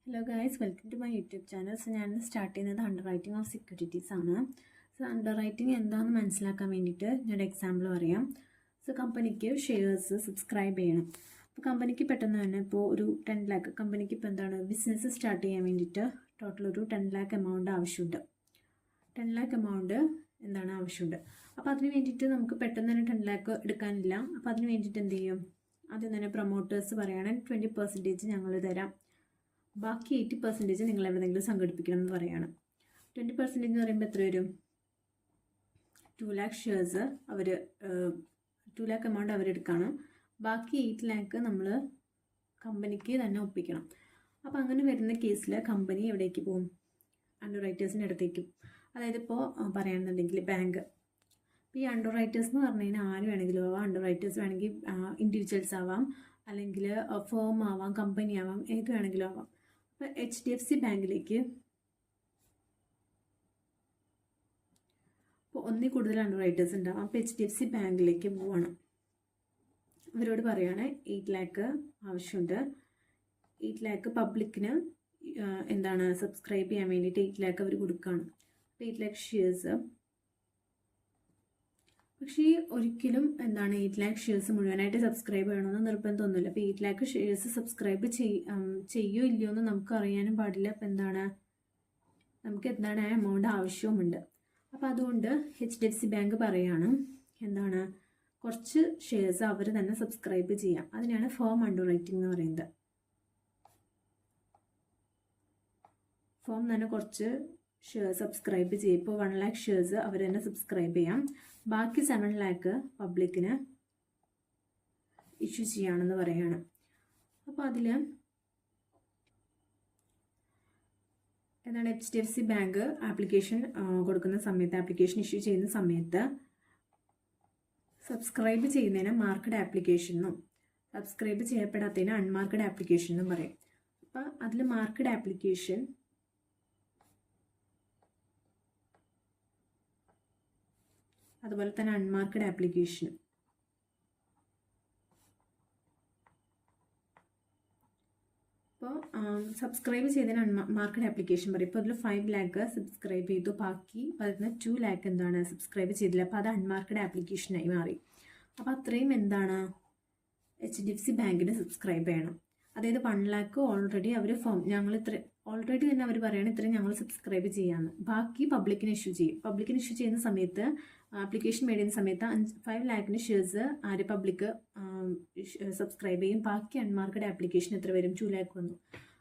Hello guys, welcome to my YouTube channel. So ഞാൻ start ചെയ്യുന്നത് underwriting of securities ആണ്. So underwriting എന്താണെന്ന് മനസ്സിലാക്കാൻ വേണ്ടിയിട്ട് ഞാൻ എക്സാമ്പിൾ പറയാം. സോ കമ്പനിക്ക് ഷെയർസ് സബ്സ്ക്രൈബ് ചെയ്യണം. അപ്പോൾ കമ്പനിക്ക് പെട്ടെന്ന് തന്നെ ഇപ്പോൾ ഒരു 10 lakh കമ്പനിക്ക് ഇപ്പോൾ എന്താണ് ബിസിനസ് സ്റ്റാർട്ട് ചെയ്യാൻ വേണ്ടിയിട്ട് ടോട്ടൽ ഒരു 10 lakh എമൗണ്ട് ആവശ്യമുണ്ട്. 10 lakh എമൗണ്ട് എന്താണ് ആവശ്യമുണ്ട്. അപ്പോൾ അതിന് വേണ്ടിയിട്ട് നമുക്ക് പെട്ടെന്ന് തന്നെ 10 lakh എടുക്കാനില്ല. അപ്പോൾ അതിന് വേണ്ടിയിട്ട് എന്ത് ചെയ്യും, ആദ്യം തന്നെ പ്രൊമോട്ടേഴ്സ് പറയുകയാണെങ്കിൽ 20% ഞങ്ങൾ തരാം, ബാക്കി 80% നിങ്ങൾ എവിടെയെങ്കിലും സംഘടിപ്പിക്കണം എന്ന് പറയുകയാണ്. 20% എന്ന് പറയുമ്പോൾ എത്ര വരും? 2 lakh ഷെയർസ് അവർ 2 lakh എമൗണ്ട് അവരെടുക്കുകയാണ്. ബാക്കി 8 lakh നമ്മൾ കമ്പനിക്ക് തന്നെ ഒപ്പിക്കണം. അപ്പോൾ അങ്ങനെ വരുന്ന കേസിൽ കമ്പനി എവിടേക്ക് പോകും? അണ്ടർ റൈറ്റേഴ്സിൻ്റെ അടുത്തേക്കും. അതായത് ഇപ്പോൾ പറയുകയാണെന്നുണ്ടെങ്കിൽ ബാങ്ക്. ഇപ്പോൾ ഈ അണ്ടർ റൈറ്റേഴ്സ് എന്ന് പറഞ്ഞു കഴിഞ്ഞാൽ ആര് വേണമെങ്കിലും ആവാം. അണ്ടർ റൈറ്റേഴ്സ് വേണമെങ്കിൽ ഇൻഡിവിജ്വൽസ് ആവാം, അല്ലെങ്കിൽ ഫേം ആവാം, കമ്പനി ആവാം, ഏത് വേണമെങ്കിലും ആവാം. അപ്പോൾ HDFC ബാങ്കിലേക്ക് ഇപ്പോൾ ഒന്നിൽ കൂടുതൽ അണ്ടർ റൈറ്റേഴ്സ് ഉണ്ടാവും. അപ്പോൾ HDFC ബാങ്കിലേക്ക് പോവാണ്. അവരോട് പറയുകയാണ് 8 lakh ആവശ്യമുണ്ട്. 8 lakh പബ്ലിക്കിന് എന്താണ് സബ്സ്ക്രൈബ് ചെയ്യാൻ വേണ്ടിയിട്ട് 8 lakh അവർ കൊടുക്കുകയാണ്. അപ്പോൾ 8 lakh ഷെയർസ്. പക്ഷേ ഒരിക്കലും എന്താണ് 8 lakh ഷെയർസ് മുഴുവനായിട്ട് സബ്സ്ക്രൈബ് ചെയ്യണമെന്ന് നിർബന്ധമൊന്നുമില്ല. അപ്പോൾ 8 lakh ഷെയർസ് സബ്സ്ക്രൈബ് ചെയ്യോ ഇല്ലയോ എന്ന് നമുക്ക് അറിയാനും പാടില്ല. അപ്പോൾ എന്താണ് നമുക്ക് എന്താണ് ആ എമൗണ്ട് ആവശ്യവുമുണ്ട്. അപ്പോൾ അതുകൊണ്ട് HDFC ബാങ്ക് പറയുകയാണ് എന്താണ് കുറച്ച് ഷെയർസ് അവർ തന്നെ സബ്സ്ക്രൈബ് ചെയ്യാം. അതിനാണ് ഫേം അണ്ടർ റൈറ്റിംഗ് എന്ന് പറയുന്നത്. ഫേം തന്നെ കുറച്ച് സബ്സ്ക്രൈബ് ചെയ്യും. ഇപ്പോൾ 1 lakh ഷെയർസ് അവർ തന്നെ സബ്സ്ക്രൈബ് ചെയ്യാം. ബാക്കി 7 lakh പബ്ലിക്കിന് ഇഷ്യൂ ചെയ്യുകയാണെന്ന് പറയുകയാണ്. അപ്പോൾ അതിൽ എന്താണ് HDFC ബാങ്ക് ആപ്ലിക്കേഷൻ കൊടുക്കുന്ന സമയത്ത്, ആപ്ലിക്കേഷൻ ഇഷ്യൂ ചെയ്യുന്ന സമയത്ത് സബ്സ്ക്രൈബ് ചെയ്യുന്നതിന് മാർക്കഡ് ആപ്ലിക്കേഷൻ എന്നും സബ്സ്ക്രൈബ് ചെയ്യപ്പെടാത്തതിന് അൺമാർക്കഡ് ആപ്ലിക്കേഷൻ എന്നും പറയും. അപ്പോൾ അതിൽ മാർക്കഡ് ആപ്ലിക്കേഷൻ അതുപോലെ തന്നെ അൺമാർക്കഡ് ആപ്ലിക്കേഷൻ. അപ്പോൾ സബ്സ്ക്രൈബ് ചെയ്തതിന് അൺമാർക്കഡ് ആപ്ലിക്കേഷൻ പറയും. ഇപ്പോൾ അതിൽ 5 lakh സബ്സ്ക്രൈബ് ചെയ്തു, ബാക്കി അതിന് 2 lakh എന്താണ് സബ്സ്ക്രൈബ് ചെയ്തില്ല. അപ്പോൾ അത് അൺമാർക്കഡ് ആപ്ലിക്കേഷനായി മാറി. അപ്പോൾ അത്രയും എന്താണ് HDFC ബാങ്കിന് സബ്സ്ക്രൈബ് ചെയ്യണം. അതായത് 1 lakh ഓൾറെഡി അവർ ഞങ്ങൾ ഇത്ര ഓൾറെഡി തന്നെ അവർ പറയുകയാണ് ഇത്രയും ഞങ്ങൾ സബ്സ്ക്രൈബ് ചെയ്യാമെന്ന്. ബാക്കി പബ്ലിക്കിന് ഇഷ്യൂ ചെയ്യും. പബ്ലിക്കിന് ഇഷ്യൂ ചെയ്യുന്ന സമയത്ത് ആപ്ലിക്കേഷൻ മേടിക്കുന്ന സമയത്ത് 5 lakh ഷെയർസ് ആര് പബ്ലിക്ക് സബ്സ്ക്രൈബ് ചെയ്യും. ബാക്കി അൺമാർക്കഡ് ആപ്ലിക്കേഷൻ എത്ര വരും? 2 lakh വന്നു.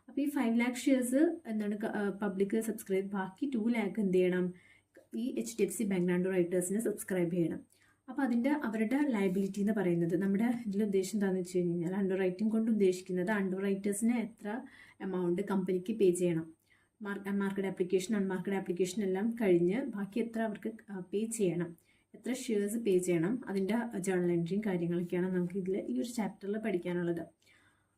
അപ്പോൾ ഈ 5 lakh ഷെയർസ് എന്താണ് പബ്ലിക്ക് സബ്സ്ക്രൈബ്, ബാക്കി 2 lakh എന്ത് ചെയ്യണം? ഈ HDFC ബാങ്ക് അണ്ടർ റൈറ്റേഴ്സിന് സബ്സ്ക്രൈബ് ചെയ്യണം. അപ്പോൾ അവരുടെ ലയബിലിറ്റി എന്ന് പറയുന്നത് നമ്മുടെ ഇതിൽ ഉദ്ദേശം എന്താണെന്ന് വെച്ച് കഴിഞ്ഞാൽ അണ്ടർ റൈറ്റിംഗ് കൊണ്ട് ഉദ്ദേശിക്കുന്നത് അണ്ടർ റൈറ്റേഴ്സിന് എത്ര എമൗണ്ട് കമ്പനിക്ക് പേ ചെയ്യണം. മാർക്കറ്റ് ആപ്ലിക്കേഷൻ അൺമാർക്കറ്റ് ആപ്ലിക്കേഷൻ എല്ലാം കഴിഞ്ഞ് ബാക്കി എത്ര അവർക്ക് പേ ചെയ്യണം, എത്ര ഷെയർസ് പേ ചെയ്യണം, അതിൻ്റെ ജേർണൽ എൻട്രിയും കാര്യങ്ങളൊക്കെയാണ് നമുക്ക് ഇതിൽ ഈ ഒരു ചാപ്റ്ററിൽ പഠിക്കാനുള്ളത്.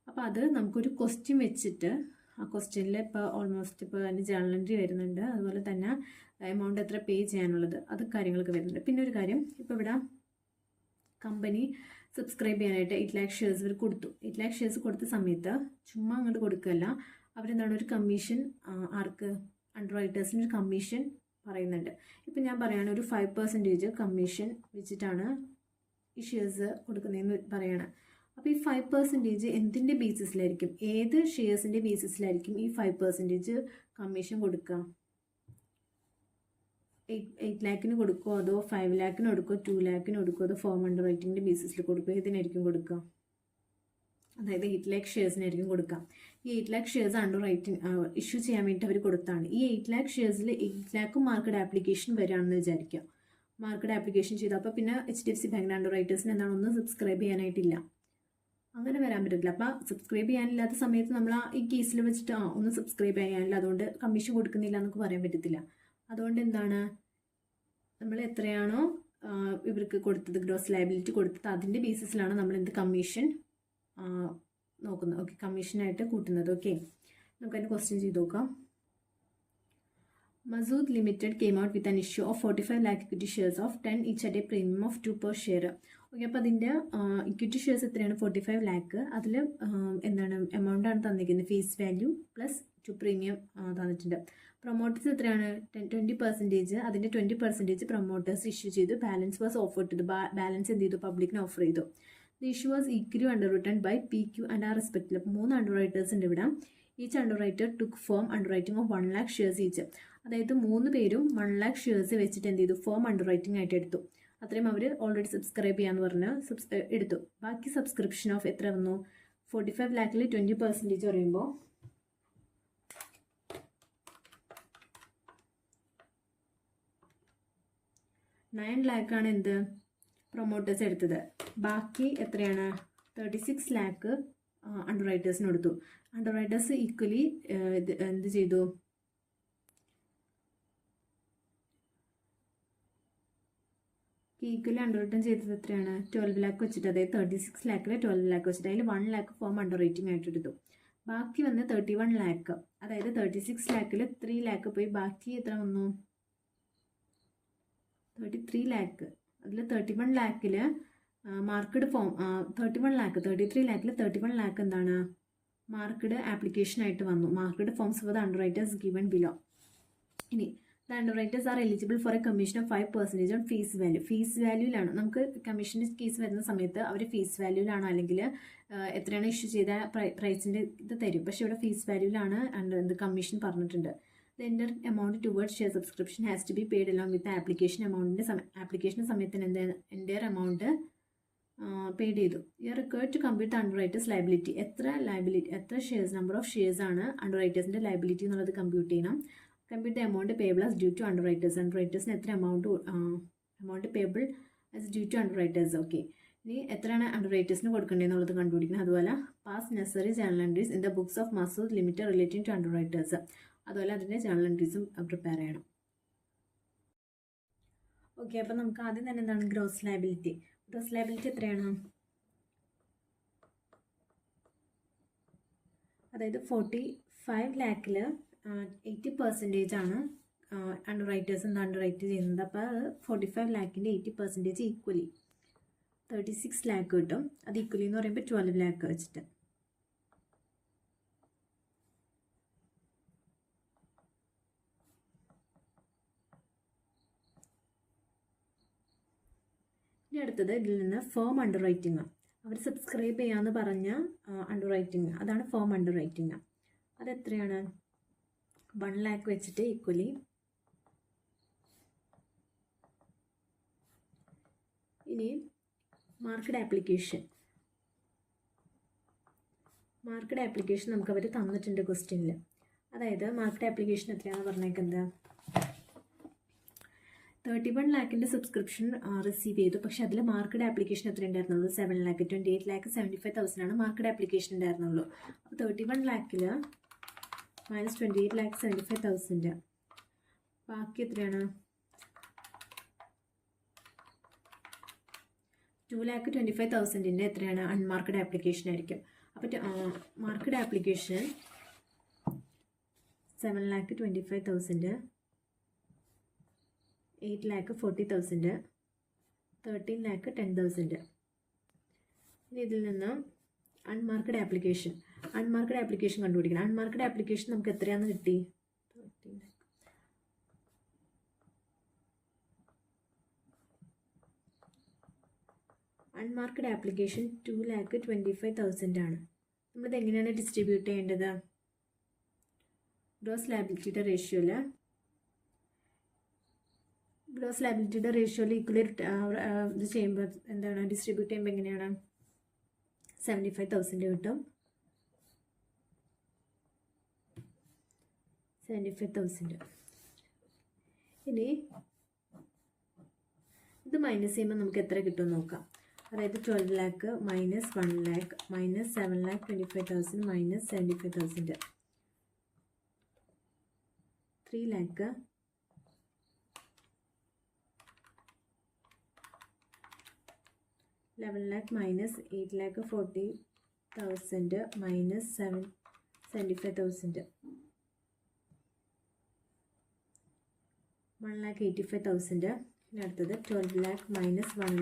അപ്പോൾ അത് നമുക്കൊരു ക്വസ്റ്റ്യൻ വെച്ചിട്ട് ആ ക്വസ്റ്റ്യനിൽ ഇപ്പോൾ ഓൾമോസ്റ്റ് ഇപ്പോൾ അതിൻ്റെ ജേർണൽ എൻട്രി വരുന്നുണ്ട്, അതുപോലെ തന്നെ എമൗണ്ട് എത്ര പേ ചെയ്യാനുള്ളത്, അത് കാര്യങ്ങളൊക്കെ വരുന്നുണ്ട്. പിന്നെ ഒരു കാര്യം, ഇപ്പോൾ ഇവിടെ കമ്പനി സബ്സ്ക്രൈബ് ചെയ്യാനായിട്ട് 8 lakh ഷെയർസ് ഇവർ കൊടുത്തു. 8 lakh ഷെയർസ് കൊടുത്ത സമയത്ത് ചുമ്മാ അങ്ങോട്ട് കൊടുക്കുകയല്ല, അവരെന്താണ് ഒരു കമ്മീഷൻ ആർക്ക് അണ്ടർ റൈറ്റേഴ്സിന് ഒരു കമ്മീഷൻ പറയുന്നുണ്ട്. ഇപ്പം ഞാൻ പറയുകയാണ് ഒരു 5% കമ്മീഷൻ വെച്ചിട്ടാണ് ഈ ഷെയർസ് കൊടുക്കുന്നതെന്ന് പറയുകയാണ്. അപ്പോൾ ഈ 5% എന്തിൻ്റെ ബേസിസിലായിരിക്കും, ഏത് ഷെയർസിൻ്റെ ബേസിസിലായിരിക്കും ഈ 5% കമ്മീഷൻ കൊടുക്കുക? 8 lakh കൊടുക്കുമോ, അതോ 5 lakh കൊടുക്കുമോ, 2 lakh കൊടുക്കുമോ, അതോ ഫേം അണ്ടർ റൈറ്റിംഗിൻ്റെ ബേസിസിൽ കൊടുക്കുമോ? ഇതിനായിരിക്കും കൊടുക്കുക. അതായത് 8 lakh ഷെയർസിനായിരിക്കും കൊടുക്കുക. ഈ 8 lakh shares under writing issue ചെയ്യാൻ വേണ്ടിയിട്ട് അവർ കൊടുത്താണ്. ഈ 8 lakh ഷെയർസിൽ 8 lakh മാർക്കറ്റ് ആപ്ലിക്കേഷൻ വരികയാണെന്ന് വിചാരിക്കുക. മാർക്കറ്റ് ആപ്ലിക്കേഷൻ ചെയ്തു, അപ്പോൾ പിന്നെ HDFC ബാങ്കിൻ്റെ അണ്ടർ റൈറ്റേഴ്സിന് എന്താണ് ഒന്നും സബ്സ്ക്രൈബ് ചെയ്യാനായിട്ടില്ല. അങ്ങനെ വരാൻ പറ്റില്ല. അപ്പോൾ സബ്സ്ക്രൈബ് ചെയ്യാനില്ലാത്ത സമയത്ത് നമ്മൾ ഈ കേസിൽ വെച്ചിട്ട് ഒന്നും സബ്സ്ക്രൈബ് ചെയ്യാനില്ല, അതുകൊണ്ട് കമ്മീഷൻ കൊടുക്കുന്നില്ല എന്നൊക്കെ പറയാൻ പറ്റത്തില്ല. അതുകൊണ്ട് എന്താണ് നമ്മൾ എത്രയാണോ ഇവർക്ക് കൊടുത്തത്, ഗ്രോസ് ലയബിലിറ്റി കൊടുത്തത്, അതിൻ്റെ ബേസിസിലാണ് നമ്മൾ എന്ത് കമ്മീഷൻ നോക്കുന്നത്. ഓക്കെ, കമ്മീഷനായിട്ട് കൂട്ടുന്നത്. ഓക്കെ, നമുക്കതിന് ക്വസ്റ്റ്യൻ ചെയ്ത് നോക്കാം. Mazood Limited came out with an issue of 45 lakh equity shares of 10 each at a premium of 2 per share. Okay, അപ്പോൾ അതിൻ്റെ ഇക്വിറ്റി ഷെയർസ് എത്രയാണ്? 45 lakh. അതിൽ എന്താണ് എമൗണ്ടാണ് തന്നിരിക്കുന്നത്, face value plus to premium തന്നിട്ടുണ്ട്. പ്രൊമോട്ടേഴ്സ് എത്രയാണ് 20%, അതിൻ്റെ 20% പ്രൊമോട്ടേഴ്സ് ഇഷ്യൂ ചെയ്തു. ബാലൻസ് വാസ് ഓഫർ ചെയ്തു. ബാലൻസ് എന്ത് ചെയ്തു? പബ്ലിക്കിന് ഓഫർ ചെയ്തു. The issue was equally under written by PQ and R respective. 3 underwriters ഉണ്ട് ഇവിടെ. Each underwriter took firm underwriting of 1 lakh shares each. അതായത് 3 പേരും 1 lakh ഷെയർസ് വെച്ചിട്ട് എന്ത് ചെയ്തു? ഫേം അണ്ടർറൈറ്റിംഗ് ആയിട്ട് എടുത്തു. അത്രയും അവർ ഓൾറെഡി സബ്സ്ക്രൈബ് ചെയ്യാന്ന് പറഞ്ഞ് എടുത്തു. ബാക്കി സബ്സ്ക്രിപ്ഷൻ ഓഫ് എത്ര വന്നു? 45 lakhൽ 20% പറയുമ്പോൾ 9 lakh ആണ് എന്ത്? പ്രൊമോട്ടേഴ്സ് എടുത്തത്. ബാക്കി എത്രയാണ്? 36 lakh അണ്ടർറൈറ്റേഴ്സിന് കൊടുത്തു. അണ്ടർറൈറ്റേഴ്സ് ഈക്വലി എന്ത് ചെയ്തു? ഈക്വലി അണ്ടർറൈറ്റിംഗ് ചെയ്തത് എത്രയാണ്? 12 lakh വെച്ചിട്ട്. അതായത് 36 lakhൽ 12 lakh വെച്ചിട്ട് അതിൽ 1 lakh ഫോം അണ്ടർറൈറ്റിംഗ് ആയിട്ട് എടുത്തു. ബാക്കി വന്ന് 31 lakh. അതായത് 36 lakhൽ 3 lakh പോയി. ബാക്കി എത്ര വന്നു? 33 lakh. അതിൽ 31 lakhൽ മാർക്കഡ് ഫോം 33 lakhൽ 31 lakh എന്താണ്? മാർക്കഡ് ആപ്ലിക്കേഷൻ ആയിട്ട് വന്നു. Marked forms for the underwriters given below. ഇനി the underwriters are eligible for a commission of 5% on face value. Face വാല്യൂലാണ് നമുക്ക് കമ്മീഷൻ്റെ കേസ് വരുന്ന സമയത്ത് അവർ ഫീസ് വാല്യൂലാണ്, അല്ലെങ്കിൽ എത്രയാണ് ഇഷ്യൂ ചെയ്ത പ്രൈസിൻ്റെ ഇത് തരും. പക്ഷേ ഇവിടെ ഫീസ് വാല്യൂലാണ് എന്ത് കമ്മീഷൻ പറഞ്ഞിട്ടുണ്ട്. The entire amount towards share subscription has to be paid along with the application amount. Application സമയത്തിന് entire amount പെയ്ഡ് ചെയ്തു. You are required to compute the underwriters liability. എത്ര ഷെയർസ്, നമ്പർ ഓഫ് ഷെയർസ് ആണ് അണ്ടർറൈറ്റേഴ്സിൻ്റെ liability എന്നുള്ളത് compute ചെയ്യണം. Compute the amount payable as due to underwriters. അണ്ടർറൈറ്റേഴ്സിന് എത്ര amount payable as due to underwriters. Okay, ഇനി എത്രയാണ് അണ്ടർറൈറ്റേഴ്സിന് കൊടുക്കേണ്ടതെന്നുള്ളത് കണ്ടുപിടിക്കണം. അതുപോലെ pass necessary journal entries in the books of Masood limited relating to underwriters. അതുപോലെ അതിൻ്റെ ജേണൽ എൻട്രീസും പ്രിപ്പയർ ചെയ്യണം. ഓക്കെ, അപ്പോൾ നമുക്ക് ആദ്യം തന്നെ എന്താണ്? Gross liability. ഗ്രോസ് ലയബിലിറ്റി എത്രയാണ്? അതായത് 45 lakhൽ 80% ആണ് അണ്ടർറൈറ്റേഴ്സ് അണ്ടർറൈറ്റ് ചെയ്യുന്നത്. അപ്പോൾ 45 lakhൻ്റെ 80% ഈക്വലി 36 lakh കിട്ടും. അത് ഈക്വലി എന്ന് പറയുമ്പോൾ 12 lakh വെച്ചിട്ട്. ഇനി അടുത്തത് ഇതിൽ നിന്ന് ഫേം അണ്ടർറൈറ്റിംഗ്. അവർ സബ്സ്ക്രൈബ് ചെയ്യാമെന്ന് പറഞ്ഞ അണ്ടർറൈറ്റിംഗ്, അതാണ് ഫേം അണ്ടർറൈറ്റിംഗ്. അതെത്രയാണ്? 1 lakh വെച്ചിട്ട് ഈക്വലി. ഇനി മാർക്കറ്റ് ആപ്ലിക്കേഷൻ. നമുക്ക് അവർ തന്നിട്ടുണ്ട് ക്വസ്റ്റ്യനിൽ. അതായത് മാർക്കറ്റ് ആപ്ലിക്കേഷൻ എത്രയാണെന്ന് പറഞ്ഞേക്കുന്നത്? 31 lakhൻ്റെ സബ്സ്ക്രിപ്ഷൻ റിസീവ് ചെയ്തു. പക്ഷേ അതിൽ മാർക്കറ്റ് ആപ്ലിക്കേഷൻ എത്ര ഉണ്ടായിരുന്നുള്ളൂ? 7 lakh. 28 lakh 75,000 മാർക്കറ്റ് ആപ്ലിക്കേഷൻ ഉണ്ടായിരുന്നുള്ളൂ. അപ്പോൾ 31 lakhൽ -28 lakh 75,000. ബാക്കി എത്രയാണ്? 2,25,000 എത്രയാണ്? അൺമാർക്കഡ് ആപ്ലിക്കേഷൻ ആയിരിക്കും. അപ്പോൾ മാർക്കറ്റ് ആപ്ലിക്കേഷൻ 7,25,000, 8,40,000, 13,10,000. ഇനി ഇതിൽ നിന്ന് അൺമാർക്കഡ് ആപ്ലിക്കേഷൻ കണ്ടുപിടിക്കണം. അൺമാർക്കഡ് ആപ്ലിക്കേഷൻ നമുക്ക് എത്രയാണെന്ന് കിട്ടി? അൺമാർക്കഡ് ആപ്ലിക്കേഷൻ 2,25,000 ആണ്. നമ്മളിത് എങ്ങനെയാണ് ഡിസ്ട്രിബ്യൂട്ട് ചെയ്യേണ്ടത്? ഗ്രോസ് ലയബിലിറ്റിയുടെ റേഷ്യോയിൽ ഈക്വലി ഇത് ചെയ്യുമ്പോൾ എന്താണ് ഡിസ്ട്രിബ്യൂട്ട് ചെയ്യുമ്പോൾ എങ്ങനെയാണ്? 75,000 കിട്ടും. 75,000. ഇനി ഇത് മൈനസ് ചെയ്യുമ്പോൾ നമുക്ക് എത്ര കിട്ടുമെന്ന് നോക്കാം. അതായത് 12 lakh - 1 lakh - 7,25,000 - 75,000, 3 lakh. 11 lakh - 8,40,000 - 75,000, 1,85,000. ഇനി അടുത്തത് 12 lakh - 1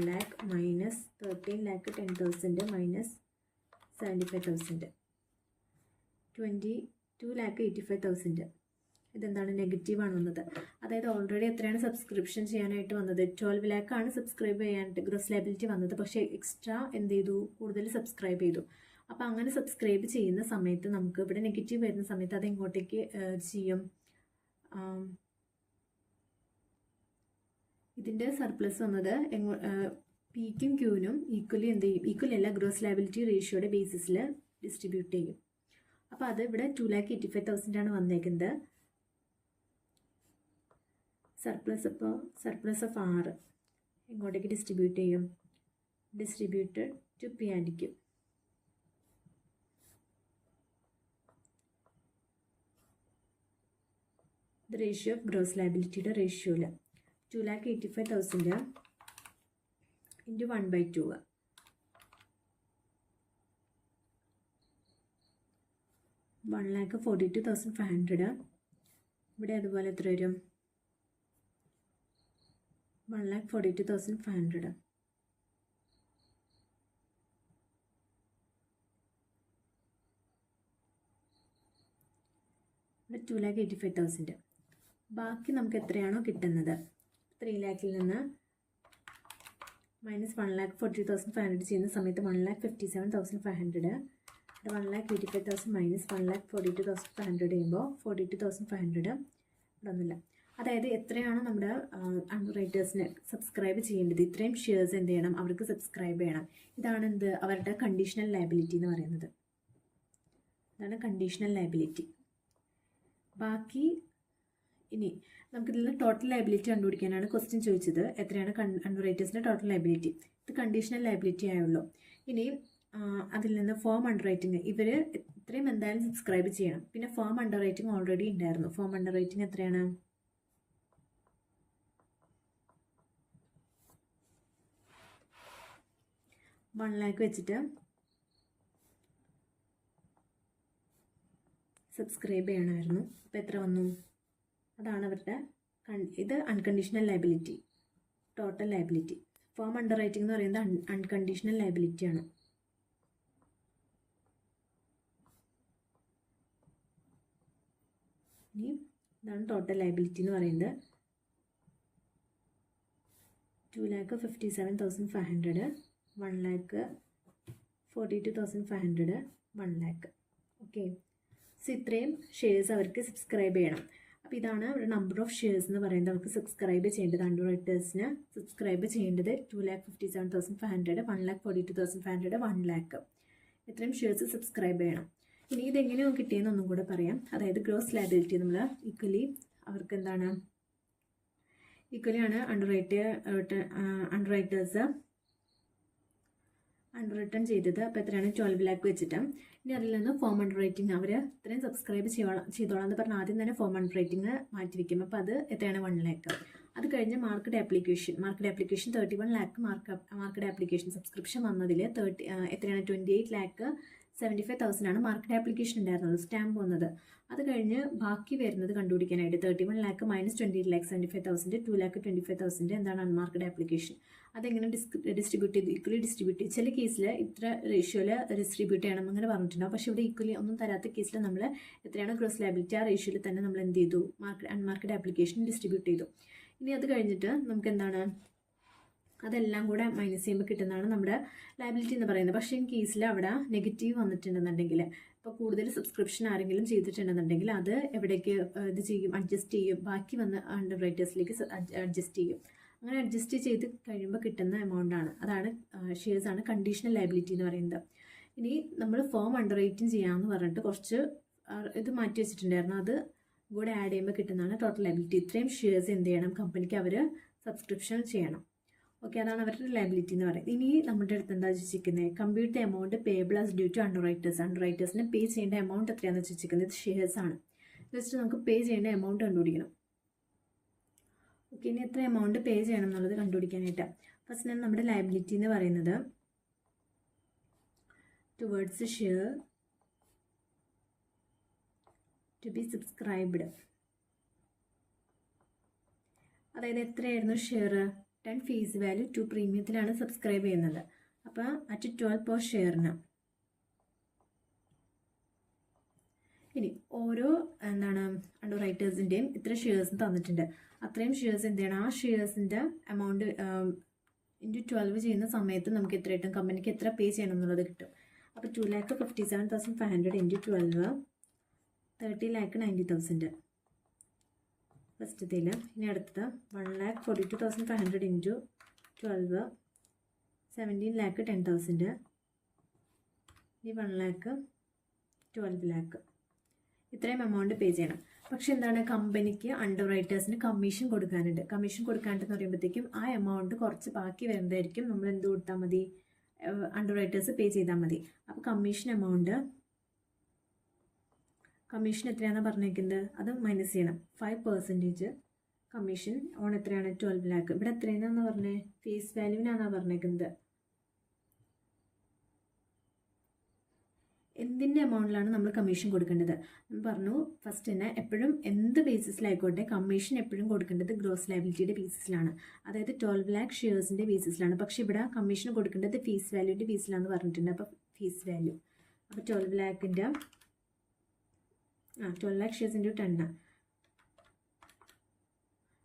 lakh - 13,10,000 - 75,000, 20 2,85,000. ഇതെന്താണ്, നെഗറ്റീവാണ് വന്നത്. അതായത് ഓൾറെഡി എത്രയാണ് സബ്സ്ക്രിപ്ഷൻ ചെയ്യാനായിട്ട് വന്നത്, 12 ലാക്കാണ് സബ്സ്ക്രൈബ് ചെയ്യാനായിട്ട് ഗ്രോസ് ലയബിലിറ്റി വന്നത്. പക്ഷേ എക്സ്ട്രാ എന്ത് ചെയ്തു, കൂടുതൽ സബ്സ്ക്രൈബ് ചെയ്തു. അപ്പോൾ അങ്ങനെ സബ്സ്ക്രൈബ് ചെയ്യുന്ന സമയത്ത് നമുക്ക് ഇവിടെ നെഗറ്റീവ് വരുന്ന സമയത്ത് അത് എങ്ങോട്ടേക്ക് ചെയ്യും, ഇതിൻ്റെ സർപ്ലസ് വന്നത് പിക്കും ക്യൂനും ഈക്വലി എന്ത് ചെയ്യും, ഈക്വലി അല്ല, ഗ്രോസ് ലയബിലിറ്റി റേഷ്യോയുടെ ബേസിസിൽ ഡിസ്ട്രിബ്യൂട്ട് ചെയ്യും. അപ്പോൾ അത് ഇവിടെ 2,85,000 ആണ് വന്നേക്കുന്നത്. സർപ്ലസ് ഓഫ് R ഇങ്ങോട്ടേക്ക് ഡിസ്ട്രിബ്യൂട്ട് ചെയ്യും, distributed to P and Q. ഇത് റേഷ്യോ ഓഫ് ഗ്രോസ് ലയബിലിറ്റിയുടെ റേഷ്യോയിൽ 2,85,000 ഇൻറ്റു 1/2 1,42,500. ഇവിടെ അതുപോലെ എത്ര വരും, 1,42,500. ഇവിടെ 2,85,000. ബാക്കി നമുക്ക് എത്രയാണോ കിട്ടുന്നത്, 3 ലാക്കിൽ നിന്ന് മൈനസ് 1,42,500 ചെയ്യുന്ന സമയത്ത് 1,57,500. 1,85,000 മൈനസ് 1,42,500 ചെയ്യുമ്പോൾ 42,500 ഒന്നുമില്ല. അതായത് എത്രയാണോ നമ്മുടെ അണ്ടർറൈറ്റേഴ്സിന് സബ്സ്ക്രൈബ് ചെയ്യേണ്ടത്, ഇത്രയും ഷെയർസ് എന്ത് ചെയ്യണം, അവർക്ക് സബ്സ്ക്രൈബ് ചെയ്യണം. ഇതാണ് എന്ത്, അവരുടെ കണ്ടീഷണൽ ലയബിലിറ്റി എന്ന് പറയുന്നത്. ഇതാണ് കണ്ടീഷണൽ ലയബിലിറ്റി. ബാക്കി ഇനി നമുക്കിതിൽ ടോട്ടൽ ലയബിലിറ്റി കണ്ടുപിടിക്കാനാണ് ക്വസ്റ്റ്യൻ ചോദിച്ചത്. എത്രയാണ് അണ്ടർറൈറ്റേഴ്സിൻ്റെ ടോട്ടൽ ലയബിലിറ്റി, ഇത് കണ്ടീഷണൽ ലയബിലിറ്റി ആയുള്ളൂ. ഇനി അതിൽ നിന്ന് ഫോം അണ്ടർറൈറ്റിംഗ്, ഇവർ ഇത്രയും എന്തായാലും സബ്സ്ക്രൈബ് ചെയ്യണം. പിന്നെ ഫോം അണ്ടർറൈറ്റിംഗ് ഓൾറെഡി ഉണ്ടായിരുന്നു. ഫോം അണ്ടർറൈറ്റിംഗ് എത്രയാണ്, 1 ലാക്ക് വെച്ചിട്ട് സബ്സ്ക്രൈബ് ചെയ്യണമായിരുന്നു. അപ്പോൾ എത്ര വന്നു, അതാണ് അവരുടെ ഇത് unconditional liability, total liability. Firm underwriting എന്ന് പറയുന്നത് അൺകണ്ടീഷണൽ ലയബിലിറ്റിയാണ്. ഇനി ഇതാണ് ടോട്ടൽ ലയബിലിറ്റി എന്ന് പറയുന്നത്. 2,57,500, 1,42,500, 1 ലാക്ക്. ഓക്കെ, സോ ഇത്രയും ഷെയർസ് അവർക്ക് സബ്സ്ക്രൈബ് ചെയ്യണം. അപ്പോൾ ഇതാണ് ഒരു നമ്പർ ഓഫ് ഷെയർസ് എന്ന് പറയുന്നത്. അവർക്ക് സബ്സ്ക്രൈബ് ചെയ്യേണ്ടത്, അണ്ടർറൈറ്റേഴ്സിന് സബ്സ്ക്രൈബ് ചെയ്യേണ്ടത് 2,57,500, 1,42,500, 1 ലാക്ക്. ഇത്രയും ഷെയർസ് സബ്സ്ക്രൈബ് ചെയ്യണം. ഇനി ഇതെങ്ങനെയോ കിട്ടിയെന്ന് ഒന്നും കൂടെ പറയാം. അതായത് ഗ്രോസ് ലയബിലിറ്റി നമ്മൾ ഈക്വലി അവർക്ക് എന്താണ്, ഈക്വലിയാണ് അണ്ടർറൈറ്റേഴ്സ് അണ്ടർറിട്ടൺ ചെയ്തത്. അപ്പോൾ എത്രയാണ്, 12 ലാക്ക് വെച്ചിട്ട്. ഇനി അതിൽ നിന്ന് ഫോം അണ്ടർറൈറ്റിംഗ് അവർ ഇത്രയും സബ്സ്ക്രൈബ് ചെയ്തോളാം എന്ന് പറഞ്ഞാൽ ആദ്യം തന്നെ ഫോം അണ്ടർറൈറ്റിംഗ് മാറ്റി വയ്ക്കും. അപ്പോൾ അത് എത്രയാണ്, 1 ലാക്ക്. അത് കഴിഞ്ഞ് market application 31 lakh market application subscription വന്നതിൽ എത്രയാണ്, 28,75,000 ആണ് മാർക്കറ്റ് ആപ്ലിക്കേഷൻ ഉണ്ടായിരുന്നത്, സ്റ്റാമ്പ് വന്നത്. അത് കഴിഞ്ഞ് ബാക്കി വരുന്നത് കണ്ടുപിടിക്കാനായിട്ട് 31 ലാക്ക് മൈനസ് 28,75,000, 2,25,000 എന്താണ് അൺമാർക്കറ്റ് ആപ്ലിക്കേഷൻ. അതെങ്ങനെ ഡിസ്ട്രിബ്യൂട്ട് ചെയ്ത്, ഈക്വലി ഡിസ്ട്രിബ്യൂട്ട് ചെയ്ത്, ചില കേസിൽ ഇത്ര റേഷ്യോയിൽ ഡിസ്ട്രിബ്യൂട്ട് ചെയ്യണം അങ്ങനെ പറഞ്ഞിട്ടുണ്ടാവും. പക്ഷേ ഇവിടെ ഈക്വലി ഒന്നും തരാത്ത കേസിൽ നമ്മൾ എത്രയാണ് ഗ്രോസ് ലയബിലിറ്റി ആ റേഷ്യോയിൽ തന്നെ നമ്മൾ എന്ത് ചെയ്തു, അൺമാർക്കറ്റ് ആപ്ലിക്കേഷൻ ഡിസ്ട്രിബ്യൂട്ട് ചെയ്തു. ഇനി അത് കഴിഞ്ഞിട്ട് നമുക്ക് എന്താണ്, അതെല്ലാം കൂടെ മൈനസ് ചെയ്യുമ്പോൾ കിട്ടുന്നതാണ് നമ്മുടെ ലയബിലിറ്റി എന്ന് പറയുന്നത്. പക്ഷേ ഈ കേസിൽ അവിടെ നെഗറ്റീവ് വന്നിട്ടുണ്ടെന്നുണ്ടെങ്കിൽ, ഇപ്പോൾ കൂടുതൽ സബ്സ്ക്രിപ്ഷൻ ആരെങ്കിലും ചെയ്തിട്ടുണ്ടെന്നുണ്ടെങ്കിൽ അത് എവിടേക്ക് ഇത് ചെയ്യും, അഡ്ജസ്റ്റ് ചെയ്യും, ബാക്കി വന്ന് അണ്ടർറൈറ്റേഴ്സിലേക്ക് അഡ്ജസ്റ്റ് ചെയ്യും. അങ്ങനെ അഡ്ജസ്റ്റ് ചെയ്ത് കഴിയുമ്പോൾ കിട്ടുന്ന എമൗണ്ടാണ്, അതാണ് ഷെയർസാണ് കണ്ടീഷണൽ ലയബിലിറ്റി എന്ന് പറയുന്നത്. ഇനി നമ്മൾ ഫോം അണ്ടർറൈറ്റിംഗ് ചെയ്യാമെന്ന് പറഞ്ഞിട്ട് കുറച്ച് ഇത് മാറ്റി വെച്ചിട്ടുണ്ടായിരുന്നു, അത് കൂടെ ആഡ് ചെയ്യുമ്പോൾ കിട്ടുന്നതാണ് ടോട്ടൽ ലയബിലിറ്റി. ഇത്രയും ഷെയർസ് എന്ത് ചെയ്യണം, കമ്പനിക്ക് അവർ സബ്സ്ക്രിപ്ഷൻ ചെയ്യണം. ഓക്കെ, അതാണ് അവരുടെ ലയബിലിറ്റി എന്ന് പറയുന്നത്. ഇനി നമ്മുടെ അടുത്ത് എന്താ ചോദിച്ചിരിക്കുന്നത്, compute the amount payable as due to അണ്ടർറൈറ്റേഴ്സിന് പേ ചെയ്യേണ്ട എമൗണ്ട് എത്രയാണെന്ന് ചോദിച്ചിരിക്കുന്നത്. ഇത് ഷെയർസ് ആണ്. ജസ്റ്റ് നമുക്ക് പേ ചെയ്യേണ്ട എമൗണ്ട് കണ്ടുപിടിക്കണം. ഓക്കെ, ഇനി എത്ര എമൗണ്ട് പേ ചെയ്യണം എന്നുള്ളത് കണ്ടുപിടിക്കാനായിട്ട് ഫസ്റ്റ് ഞാൻ നമ്മുടെ ലയബിലിറ്റി എന്ന് പറയുന്നത് towards share to be subscribed, അതായത് എത്രയായിരുന്നു ഷെയർ, 10 ഫേസ് വാല്യൂ 2 പ്രീമിയത്തിലാണ് സബ്സ്ക്രൈബ് ചെയ്യുന്നത്. അപ്പോൾ at 12 per ഷെയറിന്. ഇനി ഓരോ അണ്ടർ റൈറ്റേഴ്സിൻ്റെയും ഇത്ര ഷെയർസ് തന്നിട്ടുണ്ട്. അത്രയും ഷെയർസ് എന്ത് ചെയ്യണം, ആ ഷെയർസിൻ്റെ എമൗണ്ട് ഇൻറ്റു 12 ചെയ്യുന്ന സമയത്ത് നമുക്ക് എത്ര കിട്ടും, കമ്പനിക്ക് എത്ര പേ ചെയ്യണം എന്നുള്ളത് കിട്ടും. അപ്പോൾ 2,57,500 ഇൻറ്റു 12 30,90,000 ഫസ്റ്റത്തേൽ. ഇനി അടുത്തത് 1,42,500 ഇൻറ്റു 12 17,10,000. ഇനി 1,12,00,000. ഇത്രയും എമൗണ്ട് പേ ചെയ്യണം. പക്ഷെ എന്താണ്, കമ്പനിക്ക് അണ്ടർ റൈറ്റേഴ്സിന് കമ്മീഷൻ കൊടുക്കാനുണ്ട്. കമ്മീഷൻ കൊടുക്കാനുണ്ടെന്ന് പറയുമ്പോഴത്തേക്കും ആ എമൗണ്ട് കുറച്ച് ബാക്കി വരുന്നതായിരിക്കും. നമ്മൾ എന്ത് കൊടുത്താൽ മതി, അണ്ടർ റൈറ്റേഴ്സ് പേ ചെയ്താൽ മതി. അപ്പോൾ കമ്മീഷൻ എത്രയാണെന്ന് പറഞ്ഞേക്കുന്നത് അത് മൈനസ് ചെയ്യണം. 5% കമ്മീഷൻ ഓൺ എത്രയാണ്, 12,00,000. ഇവിടെ എത്രയാണെന്ന് പറഞ്ഞേ, ഫേസ് വാല്യൂവിനാണ് പറഞ്ഞേക്കുന്നത്. എന്തിൻ്റെ എമൗണ്ടിലാണ് നമ്മൾ കമ്മീഷൻ കൊടുക്കേണ്ടത് നമ്മൾ പറഞ്ഞു. ഫസ്റ്റ് തന്നെ എപ്പോഴും എന്ത് ബേസിസിലായിക്കോട്ടെ കമ്മീഷൻ എപ്പോഴും കൊടുക്കേണ്ടത് ഗ്രോസ് ലയബിലിറ്റിയുടെ ബേസിസിലാണ്, അതായത് 12,00,000 ഷെയർസിൻ്റെ ബേസിസിലാണ്. പക്ഷേ ഇവിടെ കമ്മീഷൻ കൊടുക്കേണ്ടത് ഫീസ് വാല്യൂൻ്റെ ബേസിലാണെന്ന് പറഞ്ഞിട്ടുണ്ട്. അപ്പോൾ ഫീസ് വാല്യൂ, അപ്പോൾ 12,00,000 ഷെയർസ് ഇൻറ്റു 10,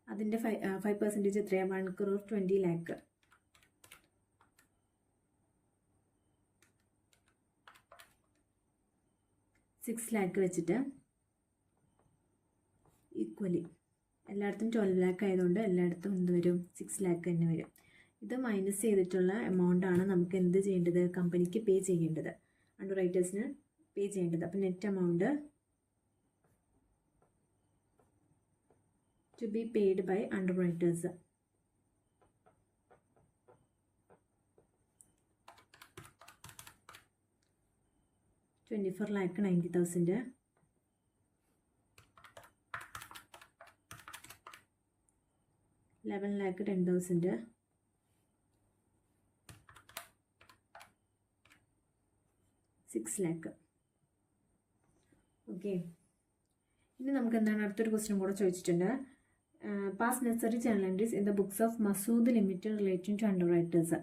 അതിൻ്റെ 5% എത്രയാണ്, 1,20,00,000. 6,00,000 വെച്ചിട്ട് ഈക്വലി എല്ലായിടത്തും 12,00,000 ആയതുകൊണ്ട് എല്ലായിടത്തും എന്ത് വരും, 6,00,000 തന്നെ വരും. ഇത് മൈനസ് ചെയ്തിട്ടുള്ള എമൗണ്ടാണ് നമുക്ക് എന്ത് ചെയ്യേണ്ടത്, കമ്പനിക്ക് പേ ചെയ്യേണ്ടത്, അണ്ടർ റൈറ്റേഴ്സിന് പേ ചെയ്യേണ്ടത്. അപ്പോൾ net amount to be paid by underwriters $24,90,000. 11,10,000. 6,00,000. Okay. ഇനി നമുക്ക് എന്താണ് അടുത്തൊരു ക്വസ്റ്റ്യൻ കൂടെ ചോദിച്ചിട്ടുണ്ട്. Pass necessary journal entries in the books of Masood limited relating to underwriters.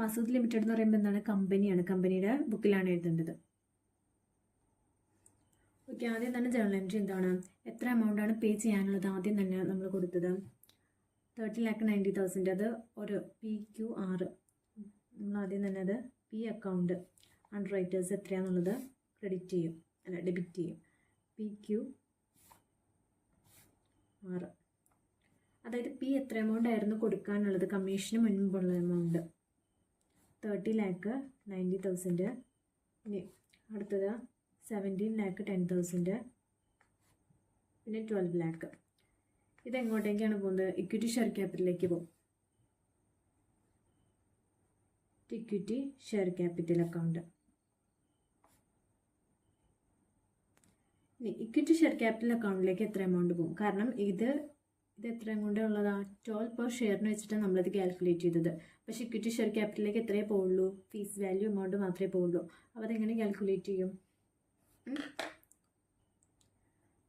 Masood limited എന്ന് പറയുമ്പോൾ എന്താണ്, കമ്പനിയാണ്, കമ്പനിയുടെ ബുക്കിലാണ് എഴുതേണ്ടത്. ഓക്കെ. ആദ്യം തന്നെ ജേണൽ എൻട്രി എന്താണ്, എത്ര എമൗണ്ടാണ് പേ ചെയ്യാനുള്ളത് ആദ്യം തന്നെ നമ്മൾ കൊടുത്തത് 30,90,000. അത് ഒരു PQR, നമ്മൾ ആദ്യം തന്നെ അത് പി അക്കൗണ്ട് അണ്ടർ റൈറ്റേഴ്സ് എത്രയാണെന്നുള്ളത് ഡെബിറ്റ് ചെയ്യും. PQR, അതായത് പി എത്ര എമൗണ്ട് ആയിരുന്നു കൊടുക്കാനുള്ളത്, കമ്മീഷന് മുൻപുള്ള എമൗണ്ട് 30,90,000. ഇനി അടുത്തത് 17,10,000, പിന്നെ 12,00,000. ഇതെങ്ങോട്ടേക്കാണ് പോകുന്നത്, ഇക്വിറ്റി ഷെയർ ക്യാപിറ്റലിലേക്ക് പോകും. Equity share capital account. ഇനി ഇക്വിറ്റി ഷെയർ ക്യാപിറ്റൽ അക്കൗണ്ടിലേക്ക് എത്ര എമൗണ്ട് പോകും, കാരണം ഇത് എത്ര എമൗണ്ട് ഉള്ളതാ, 12 per ഷെയറിന് വെച്ചിട്ടാണ് നമ്മളത് കാൽക്കുലേറ്റ് ചെയ്തത്. പക്ഷേ ഇക്വിറ്റി ഷെയർ ക്യാപിറ്റലിലേക്ക് എത്രയേ പോവുള്ളൂ, ഫീസ് വാല്യൂ എമൗണ്ട് മാത്രമേ പോവുള്ളൂ. അപ്പോൾ അതെങ്ങനെ കാൽക്കുലേറ്റ് ചെയ്യും,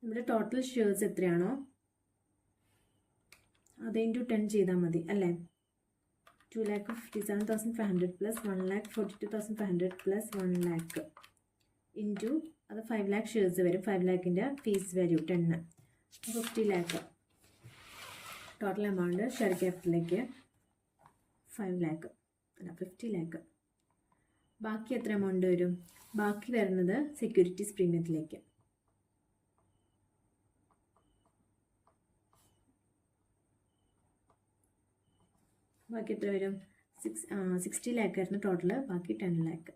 നമ്മുടെ ടോട്ടൽ ഷെയർസ് എത്രയാണോ അത് ഇൻറ്റു 10 ചെയ്താൽ മതി അല്ലേ. 2,57,500 പ്ലസ് 1,42,500 പ്ലസ് 1,00,000 ഇൻറ്റു അത് 5,00,000 ഷെയർസ് വരും. 5,00,000ൻ്റെ face value 10, 50,00,000 total amount share ക്യാപിറ്റലിലേക്ക് 5,00,000 അല്ല 50,00,000. ബാക്കി എത്ര എമൗണ്ട് വരും, ബാക്കി വരുന്നത് സെക്യൂരിറ്റീസ് പ്രീമിയത്തിലേക്ക്. ബാക്കി എത്ര വരും, 60,00,000 ആയിരുന്നു ടോട്ടൽ, ബാക്കി 10,00,000.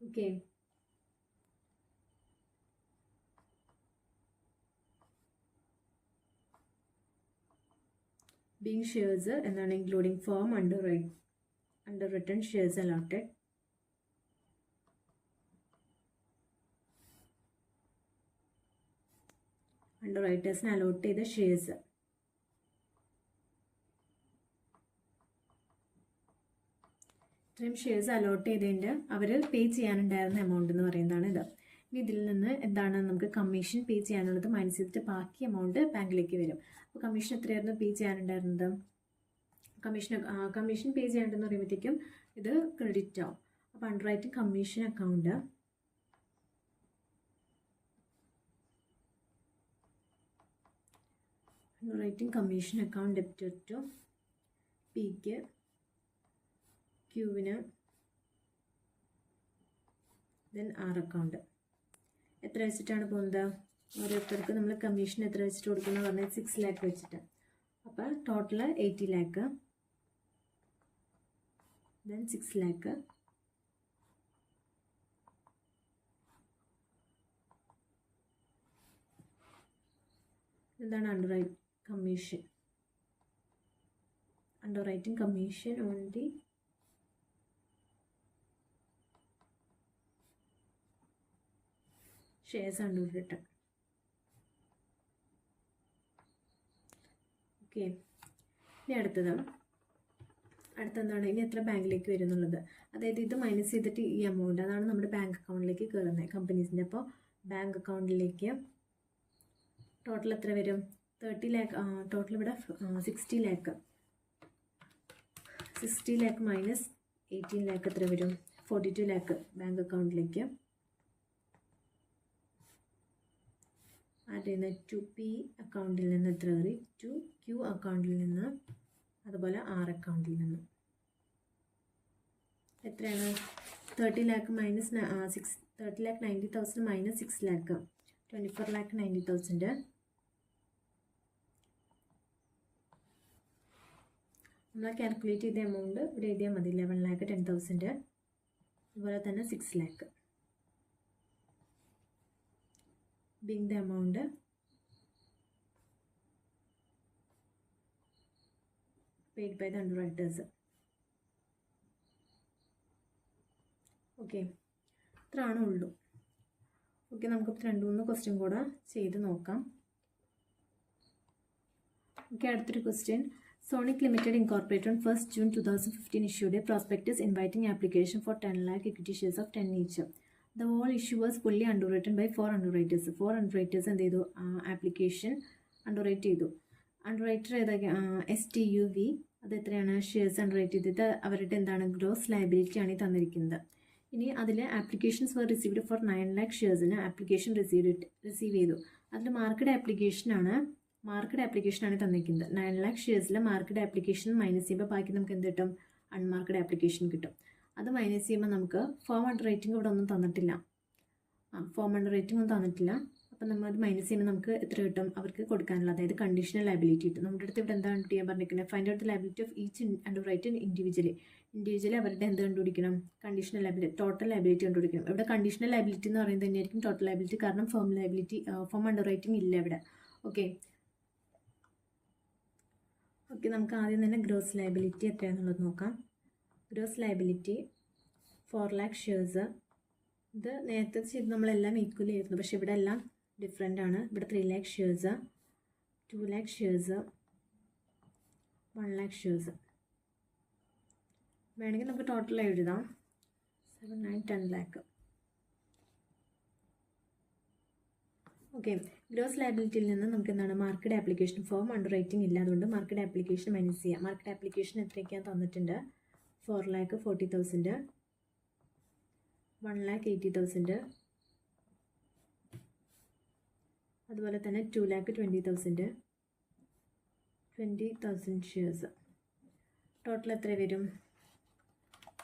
ഓക്കെ. ബീങ് ഷെയർസ് എന്താണ്, including firm under written shares allotted. Under റൈറ്റേഴ്സിന് അലോട്ട് ചെയ്ത ഷെയർസ്. ഇത്രയും ഷെയർസ് അലോട്ട് ചെയ്തതിൻ്റെ അവർ പേ ചെയ്യാനുണ്ടായിരുന്ന എമൗണ്ട് എന്ന് പറയുന്നതാണ് ഇത്. ഇനി ഇതിൽ നിന്ന് എന്താണ് നമുക്ക് കമ്മീഷൻ പേ ചെയ്യാനുള്ളത് മൈനസ് ചെയ്തിട്ട് ബാക്കി എമൗണ്ട് ബാങ്കിലേക്ക് വരും. അപ്പോൾ കമ്മീഷൻ എത്രയായിരുന്നു പേ ചെയ്യാനുണ്ടായിരുന്നത്, കമ്മീഷൻ പേ ചെയ്യാനുണ്ടെന്ന് പറയുമ്പോഴത്തേക്കും ഇത് ക്രെഡിറ്റ് ആവും. അപ്പോൾ under writing commission account writing commission account debtor to P, ക്യൂവിന്, ദെൻ ആർ അക്കൗണ്ട്. എത്ര വെച്ചിട്ടാണ് പോകുന്നത്? ഓരോരുത്തർക്ക് നമ്മൾ കമ്മീഷൻ എത്ര വെച്ചിട്ട് കൊടുക്കുന്നത് പറഞ്ഞാൽ 6 lakh വെച്ചിട്ട്. അപ്പോൾ ടോട്ടൽ 80 lakh, ദെൻ 6 lakh, എന്താണ് underwriting commission on the shares underwritten. Okay, ഇനി അടുത്തെന്താണ്, ഇനി എത്ര ബാങ്കിലേക്ക് വരും എന്നുള്ളത്. അതായത് ഇത് മൈനസ് ചെയ്തിട്ട് ഈ എമൗണ്ട് അതാണ് നമ്മുടെ ബാങ്ക് അക്കൗണ്ടിലേക്ക് കയറുന്നത് കമ്പനീസിൻ്റെ. അപ്പോൾ ബാങ്ക് അക്കൗണ്ടിലേക്ക് ടോട്ടൽ എത്ര വരും? 30 lakh. ടോട്ടൽ ഇവിടെ 60 lakh. 60 lakh മൈനസ് 18 lakh എത്ര വരും? 42 lakh ബാങ്ക് അക്കൗണ്ടിലേക്ക്. അതിൽ നിന്ന് 2P അക്കൗണ്ടിൽ നിന്ന് എത്ര കയറി? 2Q അക്കൗണ്ടിൽ നിന്ന്, അതുപോലെ R അക്കൗണ്ടിൽ നിന്ന് എത്രയാണ്? 30 lakh മൈനസ് 30,90,000 മൈനസ് 6 lakh 24,90,000. നമ്മൾ കാൽക്കുലേറ്റ് ചെയ്ത എമൗണ്ട് ഇവിടെ എഴുതിയാൽ മതി. 11,10,000. അതുപോലെ തന്നെ 6 lakh. being the amount paid by the underwriters. Okay, ഇത്രയാണ് ഉള്ളൂ. ഓക്കെ, നമുക്കിപ്പോൾ 2-3 ക്വസ്റ്റ്യൻ കൂടെ ചെയ്ത് നോക്കാം. ഓക്കെ, അടുത്തൊരു question. Sonic limited incorporated on 1st June 2015 issued a prospectus inviting application for 10 lakh equity shares of 10 each. The whole issue was fully underwritten by 4 underwriters. 4 underwriters എന്ത് ചെയ്തു? Application underwrite ചെയ്തു. Underwriter ഏതൊക്കെ? STUV. അത് എത്രയാണ്? Shares underwrite ചെയ്തിട്ട് അവരുടെ എന്താണ് gross liability ആണ് തന്നിരിക്കുന്നത്. ഇനി അതിൽ applications were received for 9 lakh ഷെയർസിന് ആപ്ലിക്കേഷൻ റിസീവ് ചെയ്തു. അതിൽ മാർക്കറ്റ് ആപ്ലിക്കേഷനാണ് തന്നിരിക്കുന്നത്. 9 lakh ഷെയർസിൽ മാർക്കറ്റ് ആപ്ലിക്കേഷൻ മൈനസ് ചെയ്യുമ്പോൾ ബാക്കി നമുക്ക് എന്ത് കിട്ടും? അൺമാർക്കറ്റ് ആപ്ലിക്കേഷൻ കിട്ടും. അത് മൈനസ് ചെയ്യുമ്പോൾ നമുക്ക് ഫോം അണ്ടർ റൈറ്റിംഗ് ഇവിടെ ഒന്നും തന്നിട്ടില്ല. ഫോം അണ്ടർ റൈറ്റിംഗ് ഒന്നും തന്നിട്ടില്ല. അപ്പം നമ്മൾ അത് മൈനസ് ചെയ്യുമ്പോൾ നമുക്ക് എത്ര കിട്ടും? അവർക്ക് കൊടുക്കാനുള്ള, അതായത് കണ്ടീഷണൽ ലയബിലിറ്റി കിട്ടും. നമ്മുടെ അടുത്ത് ഇവിടെ എന്താണ് ചെയ്യാൻ പറഞ്ഞിരിക്കുന്നത്? Find out the liability of each under writer individually അവരുടെ എന്ത് കണ്ടുപിടിക്കണം? കണ്ടീഷണൽ ലയബിലിറ്റി, ടോട്ടൽ ലയബിലിറ്റി കണ്ടുപിടിക്കണം. ഇവിടെ കണ്ടീഷണൽ ലയബിലിറ്റി എന്ന് പറയുന്നത് തന്നെയായിരിക്കും ടോട്ടൽ ലയബിലിറ്റി. കാരണം ഫോം അണ്ടർ റൈറ്റിംഗ് ഇല്ല ഇവിടെ. ഓക്കെ, നമുക്ക് ആദ്യം തന്നെ ഗ്രോസ് ലയബിലിറ്റി എത്രയാണെന്നുള്ളത് നോക്കാം. Gross liability 4 lakh shares. ഇത് നേരത്തെ ചെയ്ത് നമ്മളെല്ലാം ഈക്വലി ആയിരുന്നു, പക്ഷേ ഇവിടെ എല്ലാം ഡിഫറെൻ്റ് ആണ്. ഇവിടെ 3 lakh shares, 2 lakh shares, 1 lakh shares. വേണമെങ്കിൽ നമുക്ക് ടോട്ടൽ എഴുതാം. 7, 9, 10 lakh. ഓക്കെ, ഗ്രോസ് ലയബിലിറ്റിയിൽ നിന്ന് നമുക്ക് എന്താണ്? Market application form under writing ഇല്ല, അതുകൊണ്ട് മാർക്കറ്റ് ആപ്ലിക്കേഷൻ മൈനസ് ചെയ്യാം. മാർക്കറ്റ് ആപ്ലിക്കേഷൻ എത്രയൊക്കെയാണ് തന്നിട്ടുണ്ട്? 4,40,000, 1,80,000, അതുപോലെ തന്നെ 2,20,000, 20,000 ഷെയർസ്. ടോട്ടൽ എത്ര വരും?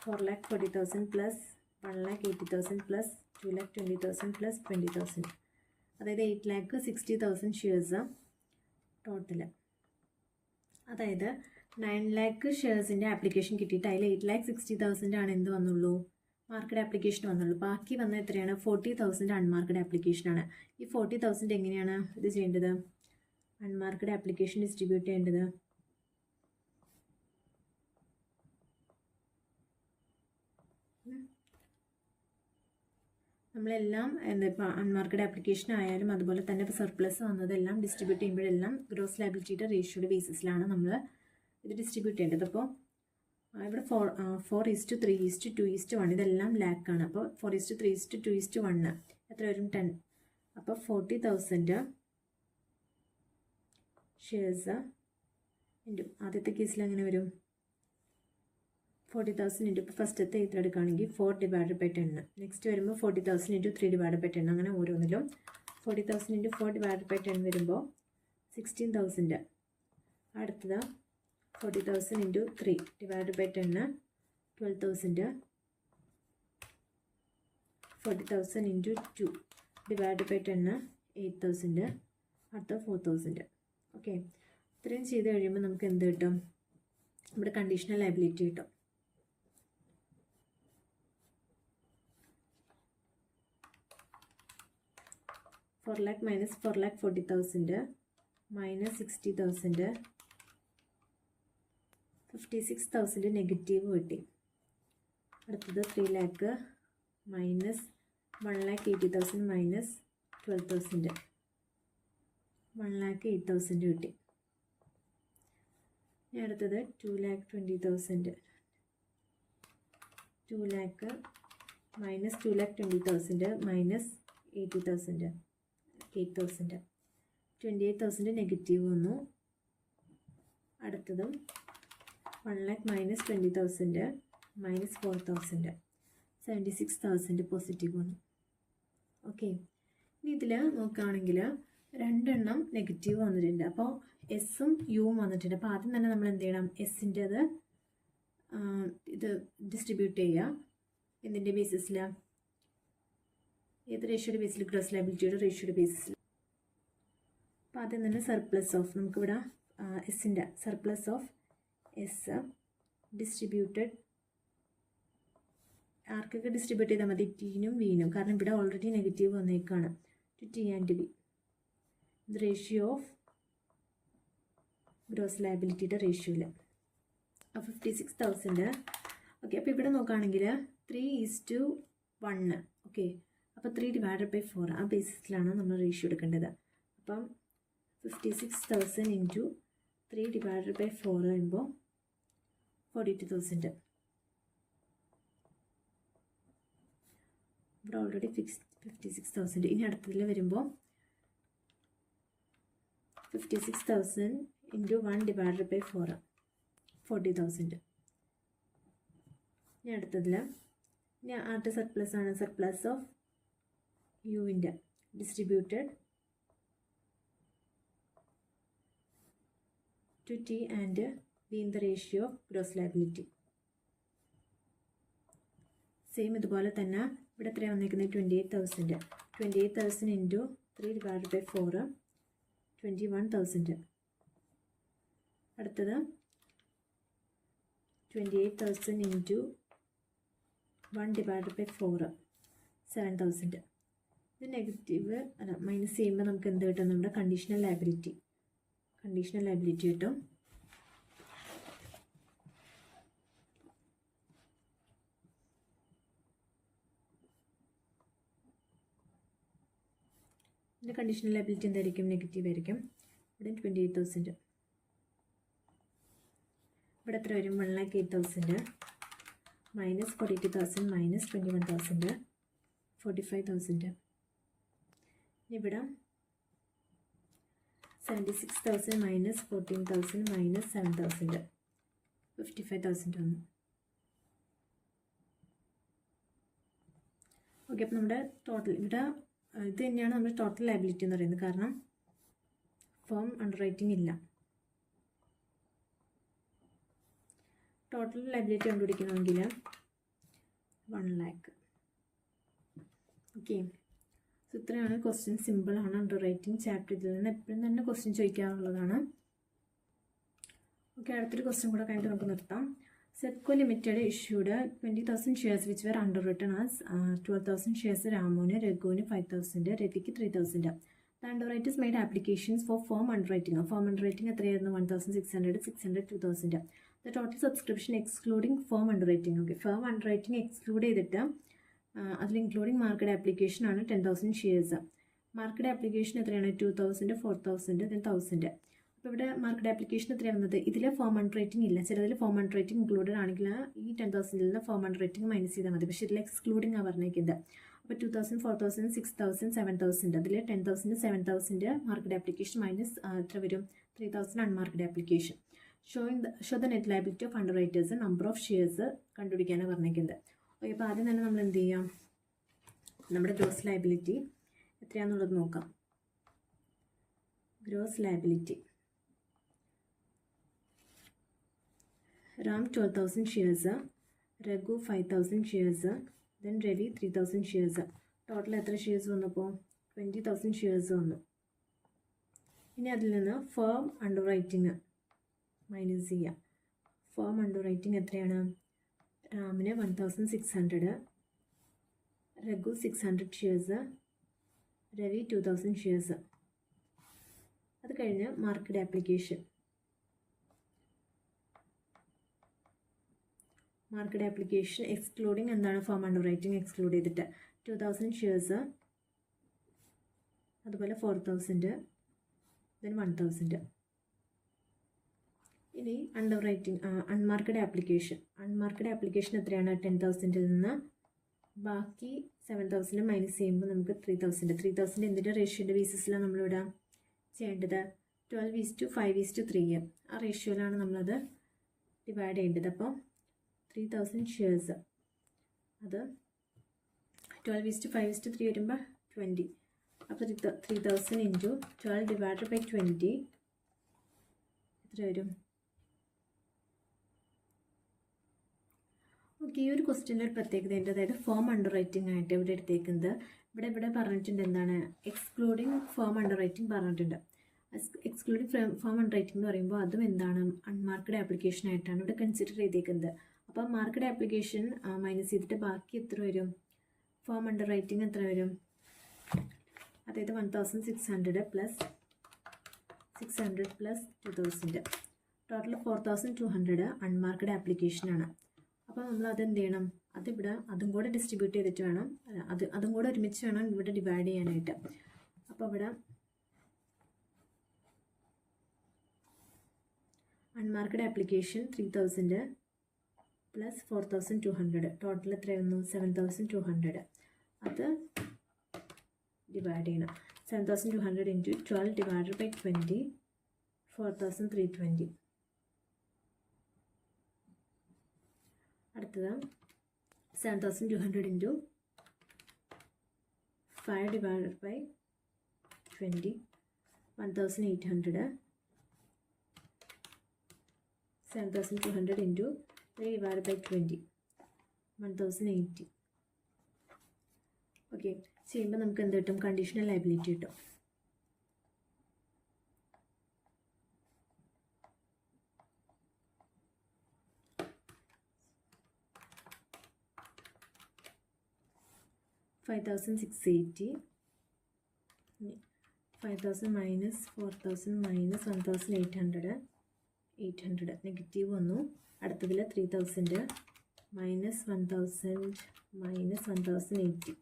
4,40,000 പ്ലസ് 1,80,000 പ്ലസ് 2,20,000 പ്ലസ് 20,000, അതായത് 8,60,000 ഷെയർസ് ടോട്ടൽ. അതായത് 9 lakh ഷെയർസിൻ്റെ ആപ്ലിക്കേഷൻ കിട്ടിയിട്ട് അതിൽ 8,60,000 ആണ് എന്ത് വന്നുള്ളൂ? Market application വന്നുള്ളൂ. ബാക്കി വന്ന എത്രയാണ്? 40,000 അൺമാർക്കറ്റ് ആപ്ലിക്കേഷനാണ്. ഈ 40,000 എങ്ങനെയാണ് ഇത് ചെയ്യേണ്ടത്? അൺമാർക്കറ്റ് ആപ്ലിക്കേഷൻ ഡിസ്ട്രിബ്യൂട്ട് ചെയ്യേണ്ടത് നമ്മളെല്ലാം ഇപ്പോൾ അൺമാർക്കറ്റ് ആപ്ലിക്കേഷൻ ആയാലും അതുപോലെ തന്നെ ഇപ്പോൾ സർപ്ലസ് വന്നതെല്ലാം ഡിസ്ട്രിബ്യൂട്ട് ചെയ്യുമ്പോഴെല്ലാം ഗ്രോസ് ലയബിലിറ്റിയുടെ റേഷ്യോയുടെ ബേസിസിലാണ് നമ്മൾ ഇത് ഡിസ്ട്രിബ്യൂട്ട് ചെയ്യേണ്ടത്. അപ്പോൾ ഇവിടെ 4:3:2:1 ഇതെല്ലാം ലാക്കാണ്. അപ്പോൾ 4:3:2:1 എത്ര വരും? 10. അപ്പോൾ 40,000 ഷെയർസ് ഇൻറ്റു ആദ്യത്തെ കേസിൽ അങ്ങനെ വരും 40,000 ഇൻറ്റു ഇപ്പോൾ ഫസ്റ്റത്തെ ഇത് എടുക്കുകയാണെങ്കിൽ 4/10. നെക്സ്റ്റ് വരുമ്പോൾ 40,000 ഇൻറ്റു 3/10. അങ്ങനെ ഓരോന്നിലും 40,000 ഇൻറ്റു 4/10 വരുമ്പോൾ 16,000. അടുത്തത് 40,000 into 3 divide by 10 12,000. 40,000 into 2 divide by 10 8,000. അടുത്ത 4,000. ഓക്കെ, ഇത്രയും ചെയ്ത് കഴിയുമ്പോൾ നമുക്ക് എന്ത് കിട്ടും? നമ്മുടെ കണ്ടീഷണൽ ലയബിലിറ്റി കിട്ടും. $4 lakh minus 4,40,000 minus 60,000 56,000 നെഗറ്റീവ് കിട്ടി. അടുത്തത് 3 lakh മൈനസ് 1,80,000 മൈനസ് 12,000 1,08,000 കിട്ടി. ഇനി അടുത്തത് 2,20,000 2 lakh മൈനസ് 2,20,000 മൈനസ് 80,000 8,000 28,000 നെഗറ്റീവ് വന്നു. അടുത്തതും 1 lakh മൈനസ് 20,000 മൈനസ് 4,000 76,000 പോസിറ്റീവ് വന്നു. ഓക്കെ, ഇനി ഇതിൽ നോക്കുകയാണെങ്കിൽ രണ്ടെണ്ണം നെഗറ്റീവ് വന്നിട്ടുണ്ട്. അപ്പോൾ എസ്സും യുവും വന്നിട്ടുണ്ട്. അപ്പോൾ ആദ്യം തന്നെ നമ്മൾ എന്ത് ചെയ്യണം? എസ്സിൻ്റെത് ഇത് ഡിസ്ട്രിബ്യൂട്ട് ചെയ്യുക. എന്തിൻ്റെ ബേസിസിൽ? ഏത് റേഷ്യോയുടെ ബേസിൽ? ഗ്രോസ് ലയബിലിറ്റിയുടെ റേഷ്യോയുടെ ബേസിസിൽ. അപ്പോൾ ആദ്യം തന്നെ സർപ്ലസ് ഓഫ്, നമുക്കിവിടെ എസ്സിൻ്റെ സർപ്ലസ് ഓഫ് എസ് ഡിസ്ട്രിബ്യൂട്ടഡ് ആർക്കൊക്കെ ഡിസ്ട്രിബ്യൂട്ട് ചെയ്താൽ മതി? ടീനും വിനും. കാരണം ഇവിടെ ഓൾറെഡി നെഗറ്റീവ് വന്നേക്കാണ്. To T and V. ഇത് റേഷ്യോ ഓഫ് ഗ്രോസ് ലയബിലിറ്റിയുടെ റേഷ്യോയിൽ 56,000. ഓക്കെ, അപ്പോൾ ഇവിടെ നോക്കുകയാണെങ്കിൽ 3:1. ഓക്കെ, അപ്പോൾ 3 ഡിവൈഡഡ് ബൈ 4 ആ ബേസിസിലാണ് നമ്മൾ റേഷ്യോ എടുക്കേണ്ടത്. അപ്പം 56,000 ഇൻറ്റു 3 ഡിവൈഡഡ് ബൈ 4 വരുമ്പോൾ 42,000. ഇവിടെ ഓൾറെഡി 56,000. ഇനി അടുത്തതിൽ വരുമ്പോൾ 56,000 ഇൻറ്റു 1 ഡിവൈഡഡ് ബൈ 4 40,000. ഇനി അടുത്തതിൽ ഇനി ആദ്യത്തെ സർപ്ലസ് ആണ് സർപ്ലസ് ഓഫ് യുവിൻ്റെ distributed to T and B in the ratio of gross liability. Same ഇതുപോലെ തന്നെ ഇവിടെ എത്രയാണ് വന്നിരിക്കുന്നത്? 28,000. 28,000 ഇൻറ്റു 3 ഡിവൈഡ് ബൈ 4 21,000. അടുത്തത് 28,000 ഇൻറ്റു 1 ഡിവൈഡ് ബൈ 4 7,000. ഇത് നെഗറ്റീവ് അല്ല മൈനസ് ചെയ്യുമ്പോൾ നമുക്ക് എന്ത് കിട്ടും? നമ്മുടെ കണ്ടീഷണൽ ലയബിലിറ്റി കിട്ടും. ഇതിൻ്റെ കണ്ടീഷണൽ ലയബിലിറ്റി എന്തായിരിക്കും? നെഗറ്റീവ് ആയിരിക്കും. ഇവിടെ 28,000. ഇവിടെ എത്ര വരും? 1,08,000 മൈനസ് 42,000 മൈനസ് 21,000 45,000. ഇവിടെ 76,000 മൈനസ് 14,000 മൈനസ് 7,000 55,000 വന്നു. ഓക്കെ, അപ്പോൾ നമ്മുടെ ടോട്ടൽ ഇവിടെ ഇത് തന്നെയാണ് നമ്മുടെ ടോട്ടൽ ലയബിലിറ്റി എന്ന് പറയുന്നത്. കാരണം ഫേം അണ്ടർ റൈറ്റിംഗ് ഇല്ല. ടോട്ടൽ ലയബിലിറ്റി കണ്ടുപിടിക്കണമെങ്കിൽ 1 lakh. ഓക്കെ, സോ ഇത്രയാണ് ക്വസ്റ്റ്യൻ. സിമ്പിളാണ്. അണ്ടർ റൈറ്റിംഗ് ചാപ്റ്റർ ഇതിൽ നിന്ന് എപ്പോഴും തന്നെ ക്വസ്റ്റ്യൻ ചോദിക്കാറുള്ളതാണ്. ഓക്കെ, അടുത്തൊരു ക്വസ്റ്റ്യൻ കൂടെ കഴിഞ്ഞിട്ട് നമുക്ക് നിർത്താം. Setco Limited issued 20,000 shares which were under written as 12,000 shares രാമുവിന്, രഘുവിന് 5,000, രവിക്ക് 3,000. The underwriters made applications for firm underwriting. Firm underwriting എത്രയായിരുന്നു? 1,600, 600, 2,000. The total subscription excluding firm അണ്ടർറൈറ്റിംഗ്. Okay, form അണ്ടർറൈറ്റിംഗ് exclude ചെയ്തിട്ട് അതിൽ ഇൻക്ലൂഡിംഗ് മാർക്കറ്റ് ആപ്ലിക്കേഷൻ ആണ് 10,000 ഷെയർസ്. മാർക്കറ്റ് ആപ്ലിക്കേഷൻ എത്രയാണ്? 2,000, 4,000, then 1,000. അപ്പോൾ ഇവിടെ മാർക്കറ്റ് ആപ്ലിക്കേഷൻ എത്രയാണ് വന്നത്? ഇതിൽ ഫോം അണ്ടർറൈറ്റിംഗ് ഇല്ല. ചിലതിൽ ഫോം അണ്ടർറൈറ്റിംഗ് ഇൻക്ലൂഡഡ് ആണെങ്കിൽ ഈ 10,000 നിന്ന് ഫോം അണ്ടർറൈറ്റിംഗ് മൈനസ് ചെയ്താൽ മതി. പക്ഷേ ഇതിൽ എക്സ്ക്ലൂഡിംഗ് ആണ് പറഞ്ഞിരിക്കുന്നത്. അപ്പോൾ 2,000, 4,000, 6,000, 7,000. അതിൽ 10,000, 7,000 മാർക്കറ്റ് ആപ്ലിക്കേഷൻ മൈനസ് എത്ര വരും? 3,000 unmarked application. Show the net liability of underwriters, number of shares കണ്ടുപിടിക്കാനാണ് പറഞ്ഞിരിക്കുന്നത്. ഓക്കെ, അപ്പോൾ ആദ്യം തന്നെ നമ്മൾ എന്ത് ചെയ്യാം? നമ്മുടെ ഗ്രോസ് ലയബിലിറ്റി എത്രയാണെന്നുള്ളത് നോക്കാം. Gross liability. Ram 12,000 shares, Raghu 5,000 shares, then Ravi 3,000 shares. Total എത്ര ഷെയർസ് വന്നപ്പോൾ 20,000 ഷെയർസ് വന്നു. ഇനി അതിൽ നിന്ന് ഫേം അണ്ടർ റൈറ്റിംഗ് മൈനസ് ചെയ്യാം. ഫേം അണ്ടർ റൈറ്റിംഗ് എത്രയാണ്? രാമിന് 1,600, രഘു 600 ഷെയർസ്, രവി 2,000 ഷെയർസ്. അത് കഴിഞ്ഞ് market application. Market application excluding എന്താണ്? ഫേം അണ്ടർ റൈറ്റിംഗ് എക്സ്ക്ലൂഡ് ചെയ്തിട്ട് 2,000 ഷെയർസ്, അതുപോലെ 4,000, ദെൻ 1,000. ഇനി അണ്ടർ റൈറ്റിംഗ് അൺമാർക്കഡ് ആപ്ലിക്കേഷൻ. അൺമാർക്കഡ് ആപ്ലിക്കേഷൻ എത്രയാണ്? 10,000-ൽ നിന്ന് ബാക്കി 7,000 മൈനസ് ചെയ്യുമ്പോൾ നമുക്ക് 3,000. 3,000 എന്തിൻ്റെ റേഷ്യോയുടെ ബേസിസിലാണ് നമ്മളിവിടെ ചെയ്യേണ്ടത്? 12:5:3. ആ റേഷ്യോയിലാണ് നമ്മളത് ഡിവൈഡ് ചെയ്യേണ്ടത്. അപ്പോൾ 3,000 ഷെയർസ്, അത് 12:5:3 വരുമ്പോൾ 20. അപ്പോൾ 3,000 ഇൻറ്റു 12 ഡിവൈഡഡ് ബൈ 20 എത്ര വരും? ഓക്കെ, ഈ ഒരു ക്വസ്റ്റ്യൻ്റെ ഒരു പ്രത്യേകതയുണ്ട്. അതായത് ഫേം അണ്ടർ റൈറ്റിംഗ് ആയിട്ട് ഇവിടെ എടുത്തേക്കുന്നത്. ഇവിടെ പറഞ്ഞിട്ടുണ്ട് എന്താണ്? എക്സ്ക്ലൂഡിങ് ഫേം അണ്ടർ റൈറ്റിംഗ് പറഞ്ഞിട്ടുണ്ട്. എക്സ്ക്ലൂഡിങ് ഫേം അണ്ടർ റൈറ്റിംഗ് എന്ന് പറയുമ്പോൾ അതും എന്താണ്? അൺമാർക്കഡ് ആപ്ലിക്കേഷൻ ആയിട്ടാണ് ഇവിടെ കൺസിഡർ ചെയ്തേക്കുന്നത്. അപ്പോൾ മാർക്കറ്റ് ആപ്ലിക്കേഷൻ മൈനസ് ചെയ്തിട്ട് ബാക്കി എത്ര വരും? ഫേം അണ്ടർ റൈറ്റിംഗ് എത്ര വരും? അതായത് 1,600 പ്ലസ് 2,000, ടോട്ടൽ 4,200 അൺമാർക്കഡ് ആപ്ലിക്കേഷനാണ്. അപ്പോൾ നമ്മൾ അതെന്ത് ചെയ്യണം? അതിവിടെ അതും കൂടെ ഡിസ്ട്രിബ്യൂട്ട് ചെയ്തിട്ട് വേണം, അതും കൂടെ ഒരുമിച്ച് വേണം ഇവിടെ ഡിവൈഡ് ചെയ്യാനായിട്ട്. അപ്പോൾ ഇവിടെ അൺമാർക്കഡ് ആപ്ലിക്കേഷൻ 3,000 പ്ലസ് 4,200, ടോട്ടൽ എത്രയായിരുന്നു? 7,200. അത് ഡിവൈഡ് ചെയ്യണം. 7,200 ഇൻറ്റു 12 ഡിവൈഡഡ് ബൈ 20, 4,320. അടുത്തത് 7,200 into 5 divided by 20, 1,800. 7,200 into 3 divided by 20, 1,080. Okay, ചെയ്യുമ്പോൾ നമുക്ക് എന്ത് കിട്ടും? കണ്ടീഷണൽ ലയബിലിറ്റി കിട്ടും. $5,680, 5,000 മൈനസ് 4,000 മൈനസ് 1,800, 800 നെഗറ്റീവ് വന്നു. അടുത്തതിൽ 3,000 മൈനസ് 1,000 മൈനസ് 1,080,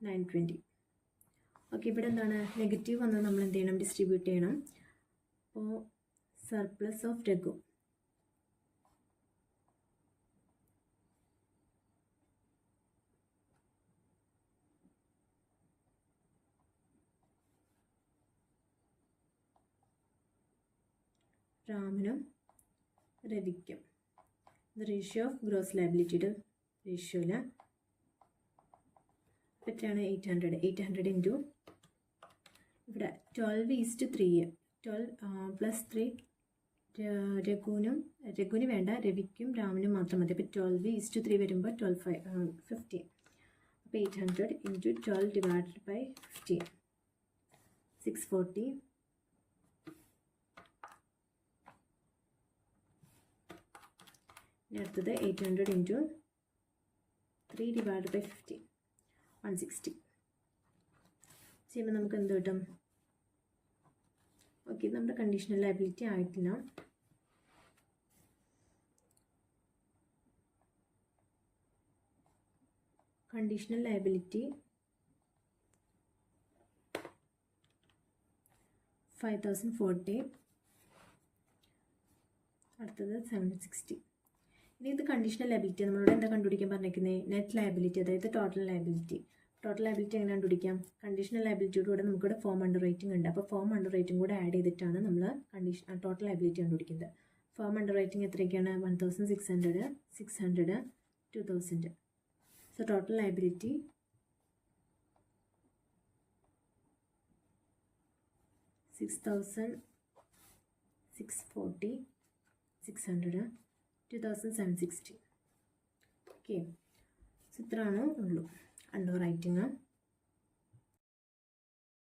920. ഓക്കെ, ഇവിടെ എന്താണ്? നെഗറ്റീവ് വന്നത് നമ്മൾ എന്ത് ചെയ്യണം? ഡിസ്ട്രിബ്യൂട്ട് ചെയ്യണം. അപ്പോൾ സർപ്ലസ് ഓഫ് രഘു രാമനും രവിക്കും. ഇത് റേഷ്യോ ഓഫ് ഗ്രോസ് ലയബിലിറ്റിയുടെ റേഷ്യോയിൽ എത്രയാണ്? 800 ഇൻറ്റു ഇവിടെ 12:3, 12 പ്ലസ് 3 രഘുവിന് വേണ്ട, രവിക്കും രാമനും മാത്രം മതി. അപ്പോൾ 12:3 വരുമ്പോൾ 15. അപ്പോൾ 800 ഇൻറ്റു 12 ഡിവൈഡഡ് ബൈ 15, 640. ഇനി അടുത്തത് 800 ഇൻറ്റു 3 ഡിവൈഡഡ് ബൈ 50, 160. ചെയ്യുമ്പോൾ നമുക്ക് എന്ത് കിട്ടും? ഓക്കെ, നമ്മുടെ കണ്ടീഷണൽ ലയബിലിറ്റി ആയിട്ടില്ല. കണ്ടീഷണൽ ലയബിലിറ്റി 5,040, അടുത്തത് 760. ഇനി ഇത് കണ്ടീഷണൽ ലയബിലിറ്റി നമ്മളോട് എന്താ കണ്ടുപിടിക്കാൻ പറഞ്ഞിരിക്കുന്നത്? നെറ്റ് ലയബിലിറ്റി, അതായത് ടോട്ടൽ ലയബിലിറ്റി. ടോട്ടൽ ലയബിലിറ്റി എങ്ങനെ കണ്ടുപിടിക്കാം? കണ്ടീഷണൽ ലയബിലിറ്റിയുടെ കൂടെ നമുക്കിവിടെ ഫോം അണ്ടർ റൈറ്റിംഗ് ഉണ്ട്. അപ്പോൾ ഫോം അണ്ടർ റൈറ്റിംഗ് കൂടെ ആഡ് ചെയ്തിട്ടാണ് നമ്മൾ ടോട്ടൽ ലയബിലിറ്റി കണ്ടുപിടിക്കുന്നത്. ഫോം അണ്ടർ റൈറ്റിംഗ് എത്രയൊക്കെയാണ്? 1,600, 600, 2,000. So total liability 6 6,640, 600, 2,760. Okay, so ഇത്രയാണ് ഉള്ളൂ അണ്ടർ റൈറ്റിങ്.